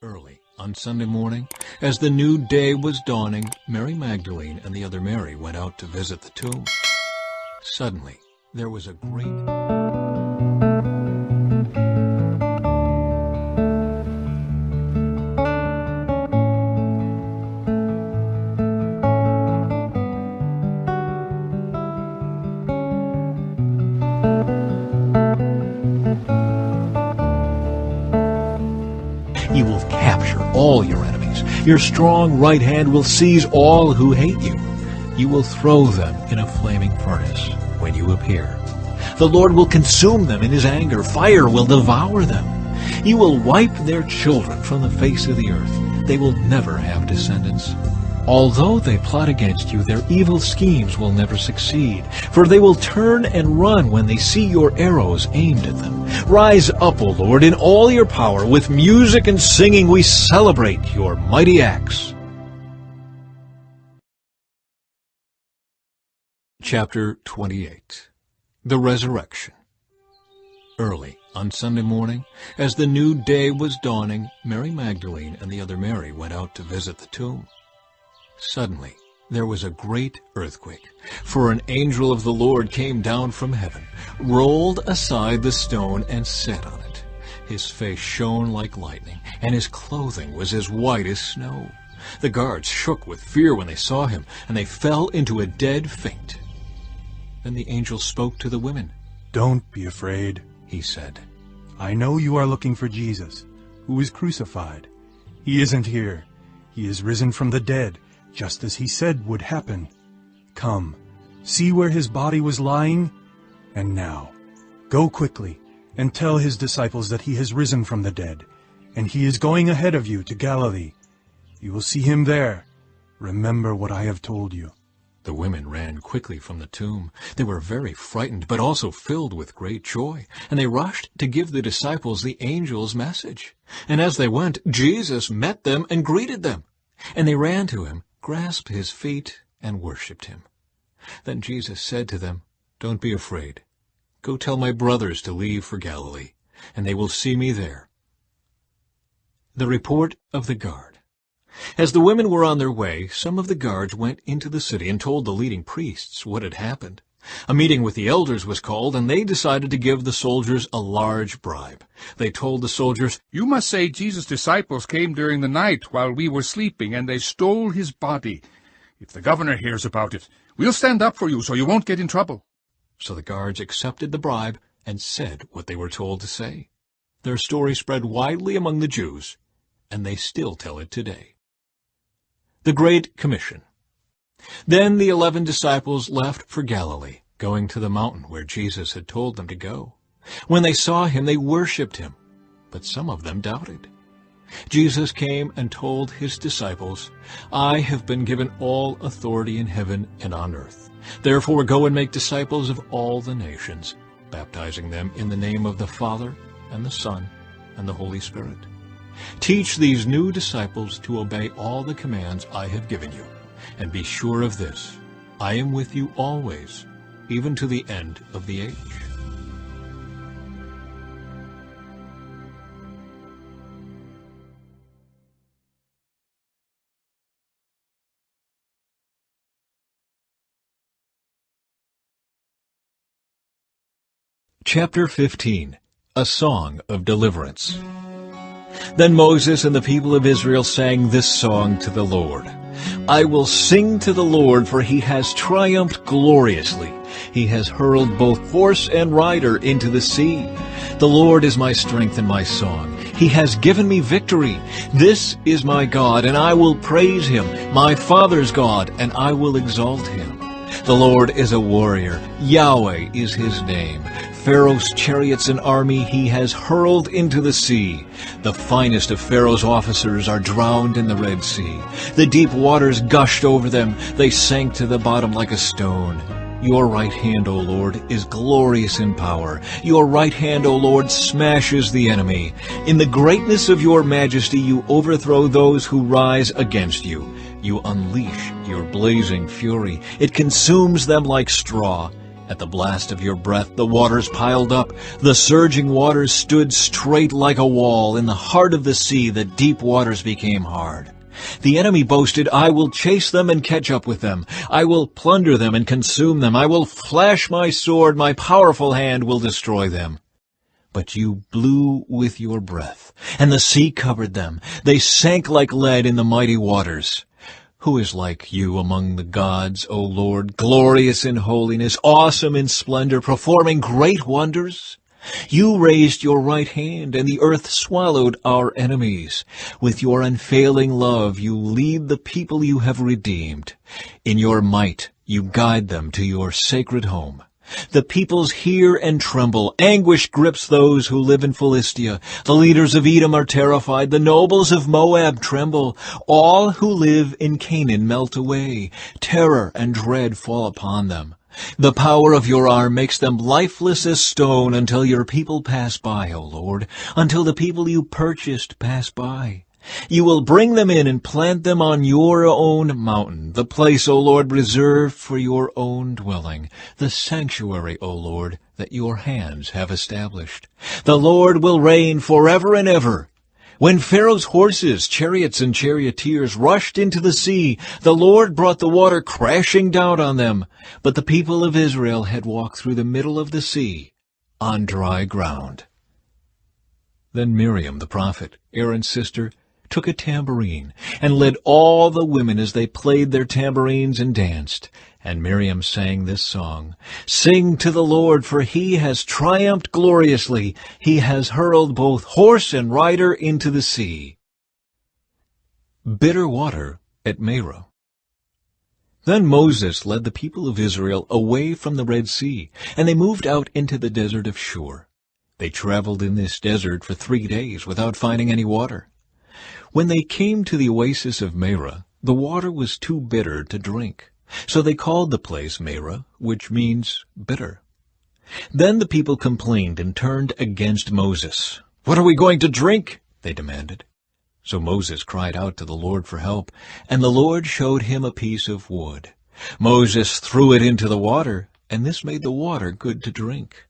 Early on Sunday morning, as the new day was dawning, Mary Magdalene and the other Mary went out to visit the tomb. Suddenly, there was a great... You will capture all your enemies. Your strong right hand will seize all who hate you. You will throw them in a flaming furnace when you appear. The Lord will consume them in his anger. Fire will devour them. You will wipe their children from the face of the earth. They will never have descendants. Although they plot against you, their evil schemes will never succeed, for they will turn and run when they see your arrows aimed at them. Rise up, O Lord, in all your power. With music and singing we celebrate your mighty acts. Chapter 28. The Resurrection. Early on Sunday morning, as the new day was dawning, Mary Magdalene and the other Mary went out to visit the tomb. Suddenly, there was a great earthquake, for an angel of the Lord came down from heaven, rolled aside the stone, and sat on it. His face shone like lightning, and his clothing was as white as snow. The guards shook with fear when they saw him, and they fell into a dead faint. Then the angel spoke to the women. "Don't be afraid," he said. "I know you are looking for Jesus, who was crucified. He isn't here. He is risen from the dead, just as he said would happen. Come, see where his body was lying? And now, go quickly and tell his disciples that he has risen from the dead, and he is going ahead of you to Galilee. You will see him there. Remember what I have told you." The women ran quickly from the tomb. They were very frightened, but also filled with great joy, and they rushed to give the disciples the angel's message. And as they went, Jesus met them and greeted them. And they ran to him, grasped his feet, and worshipped him. Then Jesus said to them, "Don't be afraid. Go tell my brothers to leave for Galilee, and they will see me there." The report of the guard. As the women were on their way, some of the guards went into the city and told the leading priests what had happened. A meeting with the elders was called, and they decided to give the soldiers a large bribe. They told the soldiers, "You must say Jesus' disciples came during the night while we were sleeping, and they stole his body. If the governor hears about it, we'll stand up for you so you won't get in trouble." So the guards accepted the bribe and said what they were told to say. Their story spread widely among the Jews, and they still tell it today. The Great Commission. Then the 11 disciples left for Galilee, going to the mountain where Jesus had told them to go. When they saw him, they worshipped him, but some of them doubted. Jesus came and told his disciples, "I have been given all authority in heaven and on earth. Therefore go and make disciples of all the nations, baptizing them in the name of the Father and the Son and the Holy Spirit. Teach these new disciples to obey all the commands I have given you. And be sure of this, I am with you always, even to the end of the age." Chapter 15. A Song of Deliverance. Then Moses and the people of Israel sang this song to the Lord. "I will sing to the Lord, for he has triumphed gloriously. He has hurled both horse and rider into the sea. The Lord is my strength and my song. He has given me victory. This is my God, and I will praise him, my father's God, and I will exalt him. The Lord is a warrior. Yahweh is his name. Pharaoh's chariots and army he has hurled into the sea. The finest of Pharaoh's officers are drowned in the Red Sea. The deep waters gushed over them. They sank to the bottom like a stone. Your right hand, O Lord, is glorious in power. Your right hand, O Lord, smashes the enemy. In the greatness of your majesty you overthrow those who rise against you. You unleash your blazing fury. It consumes them like straw, At the blast of your breath, the waters piled up. The surging waters stood straight like a wall. In the heart of the sea, the deep waters became hard. The enemy boasted, I will chase them and catch up with them. I will plunder them and consume them. I will flash my sword. My powerful hand will destroy them. But you blew with your breath, and the sea covered them. They sank like lead in the mighty waters. Who is like you among the gods, O Lord, glorious in holiness, awesome in splendor, performing great wonders? You raised your right hand, and the earth swallowed our enemies. With your unfailing love you lead the people you have redeemed. In your might you guide them to your sacred home. The peoples hear and tremble. Anguish grips those who live in Philistia. The leaders of Edom are terrified. The nobles of Moab tremble. All who live in Canaan melt away. Terror and dread fall upon them. The power of your arm makes them lifeless as stone until your people pass by, O Lord, until the people you purchased pass by. You will bring them in and plant them on your own mountain, the place, O Lord, reserved for your own dwelling, the sanctuary, O Lord, that your hands have established. The Lord will reign forever and ever. When Pharaoh's horses, chariots, and charioteers rushed into the sea, the Lord brought the water crashing down on them. But the people of Israel had walked through the middle of the sea on dry ground. Then Miriam the prophet, Aaron's sister, took a tambourine, and led all the women as they played their tambourines and danced. And Miriam sang this song, Sing to the Lord, for he has triumphed gloriously. He has hurled both horse and rider into the sea. Bitter water at Merah. Then Moses led the people of Israel away from the Red Sea, and they moved out into the desert of Shur. They traveled in this desert for 3 days without finding any water. When they came to the oasis of Merah, the water was too bitter to drink. So they called the place Merah, which means bitter. Then the people complained and turned against Moses. What are we going to drink? They demanded. So Moses cried out to the Lord for help, and the Lord showed him a piece of wood. Moses threw it into the water, and this made the water good to drink.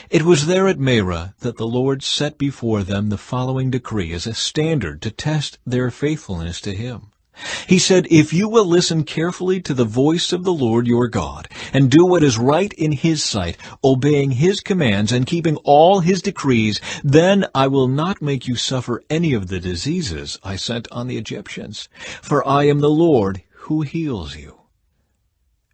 It was there at Merah that the Lord set before them the following decree as a standard to test their faithfulness to him. He said, If you will listen carefully to the voice of the Lord your God, and do what is right in his sight, obeying his commands and keeping all his decrees, then I will not make you suffer any of the diseases I sent on the Egyptians, for I am the Lord who heals you.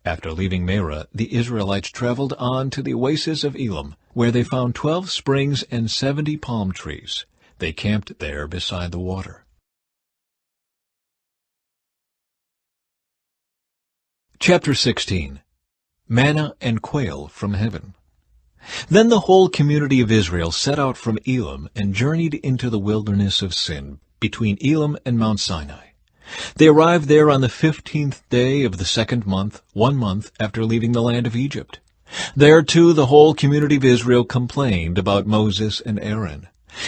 After leaving Merah, the Israelites traveled on to the oasis of Elim, where they found 12 springs and 70 palm trees. They camped there beside the water. Chapter 16. Manna and Quail from Heaven. Then the whole community of Israel set out from Elim and journeyed into the wilderness of Sin, between Elim and Mount Sinai. They arrived there on the 15th day of the 2nd month, 1 month after leaving the land of Egypt. There, too, the whole community of Israel complained about Moses and Aaron.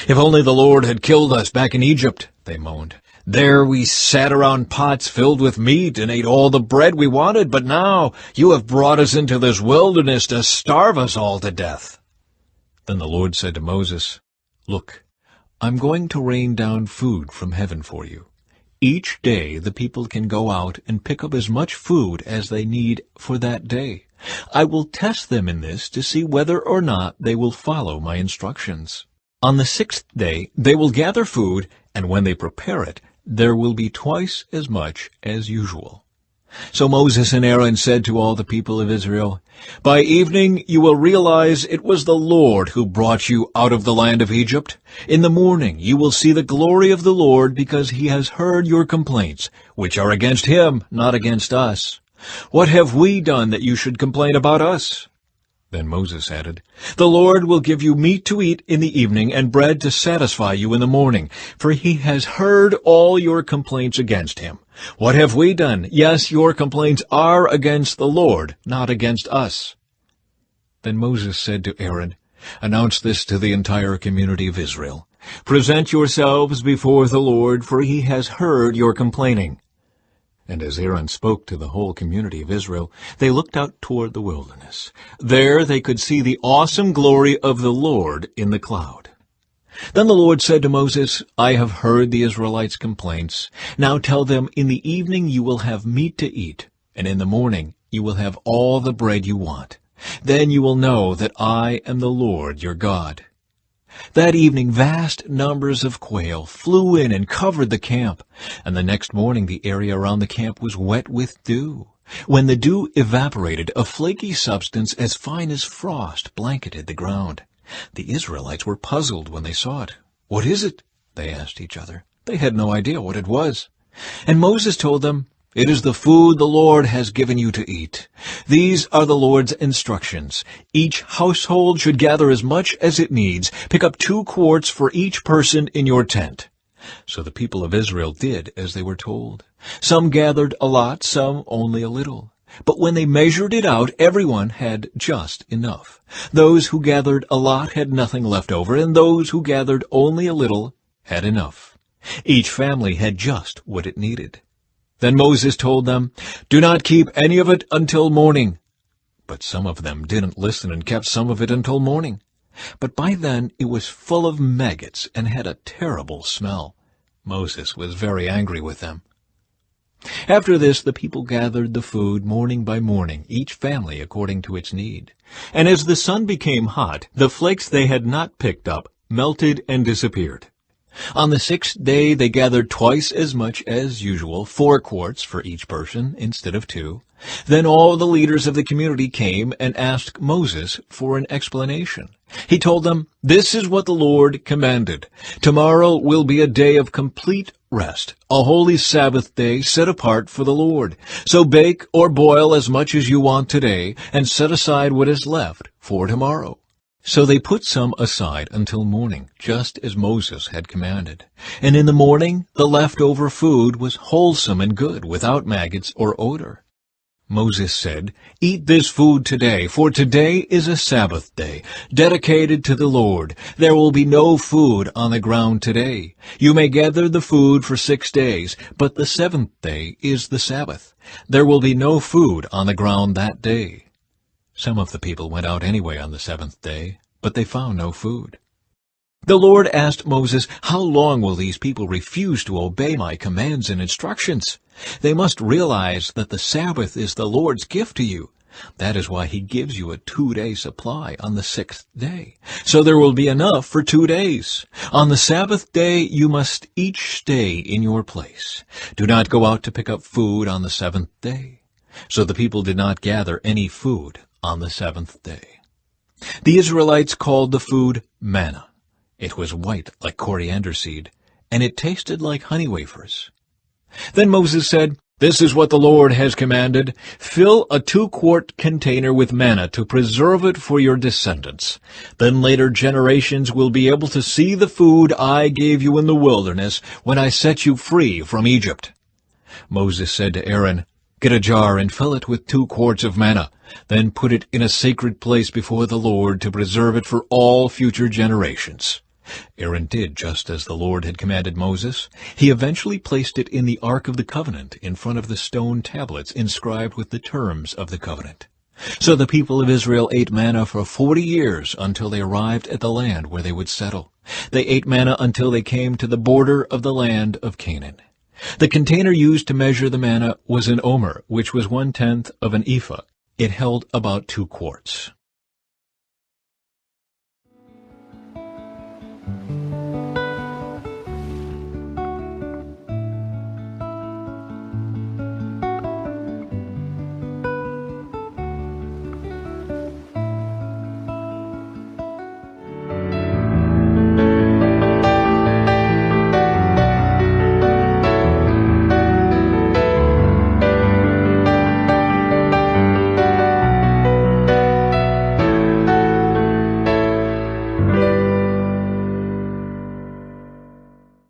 If only the Lord had killed us back in Egypt, they moaned. There we sat around pots filled with meat and ate all the bread we wanted, but now you have brought us into this wilderness to starve us all to death. Then the Lord said to Moses, Look, I'm going to rain down food from heaven for you. Each day the people can go out and pick up as much food as they need for that day. I will test them in this to see whether or not they will follow my instructions. On the 6th day they will gather food, and when they prepare it, there will be twice as much as usual. So Moses and Aaron said to all the people of Israel, By evening you will realize it was the Lord who brought you out of the land of Egypt. In the morning you will see the glory of the Lord, because he has heard your complaints, which are against him, not against us. What have we done that you should complain about us? Then Moses added, The Lord will give you meat to eat in the evening and bread to satisfy you in the morning, for he has heard all your complaints against him. What have we done? Yes, your complaints are against the Lord, not against us. Then Moses said to Aaron, Announce this to the entire community of Israel. Present yourselves before the Lord, for he has heard your complaining. And as Aaron spoke to the whole community of Israel, they looked out toward the wilderness. There they could see the awesome glory of the Lord in the cloud. Then the Lord said to Moses, I have heard the Israelites' complaints. Now tell them, in the evening you will have meat to eat, and in the morning you will have all the bread you want. Then you will know that I am the Lord your God. That evening vast numbers of quail flew in and covered the camp, and the next morning the area around the camp was wet with dew. When the dew evaporated, a flaky substance as fine as frost blanketed the ground. The Israelites were puzzled when they saw it. What is it? They asked each other. They had no idea what it was. And Moses told them, It is the food the Lord has given you to eat. These are the Lord's instructions. Each household should gather as much as it needs. Pick up 2 quarts for each person in your tent. So the people of Israel did as they were told. Some gathered a lot, some only a little. But when they measured it out, everyone had just enough. Those who gathered a lot had nothing left over, and those who gathered only a little had enough. Each family had just what it needed. Then Moses told them, Do not keep any of it until morning. But some of them didn't listen and kept some of it until morning. But by then it was full of maggots and had a terrible smell. Moses was very angry with them. After this the people gathered the food morning by morning, each family according to its need. And as the sun became hot, the flakes they had not picked up melted and disappeared. On the 6th day they gathered twice as much as usual, 4 quarts for each person instead of 2. Then all the leaders of the community came and asked Moses for an explanation. He told them, This is what the Lord commanded. Tomorrow will be a day of complete rest, a holy Sabbath day set apart for the Lord. So bake or boil as much as you want today, and set aside what is left for tomorrow. So they put some aside until morning, just as Moses had commanded. And in the morning the leftover food was wholesome and good, without maggots or odor. Moses said, Eat this food today, for today is a Sabbath day, dedicated to the Lord. There will be no food on the ground today. You may gather the food for 6 days, but the 7th day is the Sabbath. There will be no food on the ground that day. Some of the people went out anyway on the 7th day, but they found no food. The Lord asked Moses, How long will these people refuse to obey my commands and instructions? They must realize that the Sabbath is the Lord's gift to you. That is why he gives you a 2-day supply on the 6th day. So there will be enough for 2 days. On the Sabbath day you must each stay in your place. Do not go out to pick up food on the 7th day. So the people did not gather any food on the 7th day. The Israelites called the food manna. It was white like coriander seed, and it tasted like honey wafers. Then Moses said, This is what the Lord has commanded. Fill a 2-quart container with manna to preserve it for your descendants. Then later generations will be able to see the food I gave you in the wilderness when I set you free from Egypt. Moses said to Aaron, Get a jar and fill it with 2 quarts of manna. Then put it in a sacred place before the Lord to preserve it for all future generations. Aaron did just as the Lord had commanded Moses. He eventually placed it in the Ark of the Covenant in front of the stone tablets inscribed with the terms of the covenant. So the people of Israel ate manna for 40 years until they arrived at the land where they would settle. They ate manna until they came to the border of the land of Canaan. The container used to measure the manna was an omer, which was 1/10 of an ephah. It held about 2 quarts.